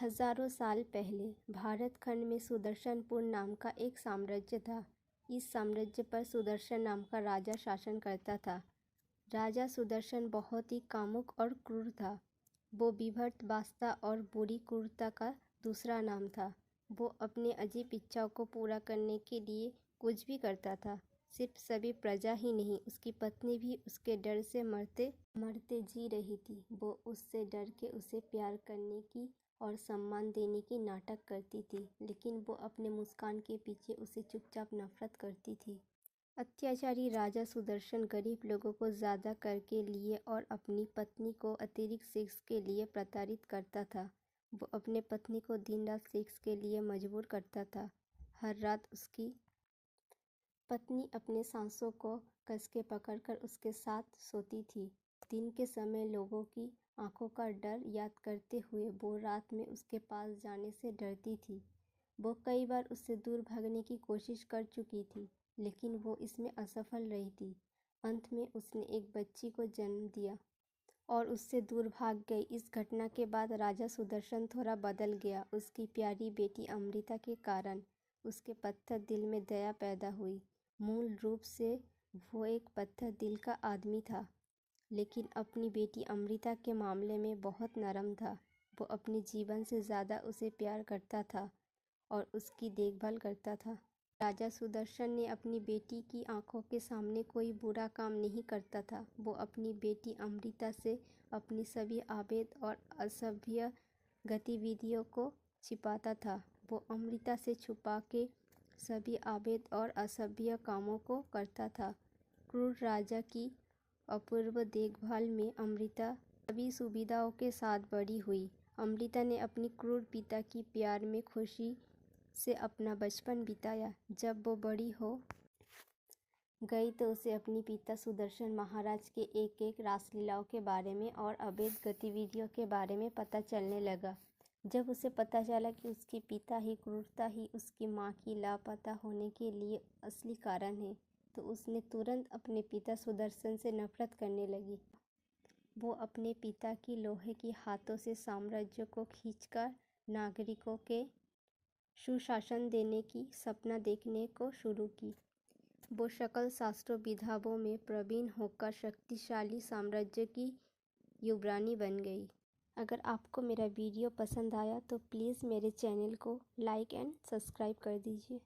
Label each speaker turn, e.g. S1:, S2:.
S1: हजारों साल पहले भारत खंड में सुदर्शनपुर नाम का एक साम्राज्य था। इस साम्राज्य पर सुदर्शन नाम का राजा शासन करता था। राजा सुदर्शन बहुत ही कामुक और क्रूर था। वो विभर्त वास्ता और बुरी क्रूरता का दूसरा नाम था। वो अपने अजीब इच्छाओं को पूरा करने के लिए कुछ भी करता था। सिर्फ सभी प्रजा ही नहीं, उसकी पत्नी भी उसके डर से मरते मरते जी रही थी। वो उससे डर के उसे प्यार करने की और सम्मान देने की नाटक करती थी, लेकिन वो अपने मुस्कान के पीछे उसे चुपचाप नफरत करती थी। अत्याचारी राजा सुदर्शन गरीब लोगों को ज़्यादा कर के लिए और अपनी पत्नी को अतिरिक्त सेक्स के लिए प्रताड़ित करता था। वो अपने पत्नी को दिन रात सेक्स के लिए मजबूर करता था। हर रात उसकी पत्नी अपने सांसों को कस के पकड़कर उसके साथ सोती थी। दिन के समय लोगों की आंखों का डर याद करते हुए वो रात में उसके पास जाने से डरती थी। वो कई बार उससे दूर भागने की कोशिश कर चुकी थी, लेकिन वो इसमें असफल रही थी। अंत में उसने एक बच्ची को जन्म दिया और उससे दूर भाग गई। इस घटना के बाद राजा सुदर्शन थोड़ा बदल गया। उसकी प्यारी बेटी अमृता के कारण उसके पत्थर दिल में दया पैदा हुई। मूल रूप से वो एक पत्थर दिल का आदमी था, लेकिन अपनी बेटी अमृता के मामले में बहुत नरम था। वो अपने जीवन से ज़्यादा उसे प्यार करता था और उसकी देखभाल करता था। राजा सुदर्शन ने अपनी बेटी की आंखों के सामने कोई बुरा काम नहीं करता था। वो अपनी बेटी अमृता से अपनी सभी अवैध और असभ्य गतिविधियों को छिपाता था। वो अमृता से छुपा के सभी अवैध और असभ्य कामों को करता था। क्रूर राजा की अपूर्व देखभाल में अमृता सभी सुविधाओं के साथ बड़ी हुई। अमृता ने अपनी क्रूर पिता की प्यार में खुशी से अपना बचपन बिताया। जब वो बड़ी हो गई तो उसे अपनी पिता सुदर्शन महाराज के एक एक रासलीलाओं के बारे में और अवैध गतिविधियों के बारे में पता चलने लगा। जब उसे पता चला कि उसके पिता ही क्रूरता ही उसकी माँ की लापता होने के लिए असली कारण है, तो उसने तुरंत अपने पिता सुदर्शन से नफरत करने लगी। वो अपने पिता की लोहे की हाथों से साम्राज्य को खींचकर नागरिकों के सुशासन देने की सपना देखने को शुरू की। वो सकल शास्त्रों विधाओं में प्रवीण होकर शक्तिशाली साम्राज्य की युवरानी बन गई। अगर आपको मेरा वीडियो पसंद आया तो प्लीज़ मेरे चैनल को लाइक एंड सब्सक्राइब कर दीजिए।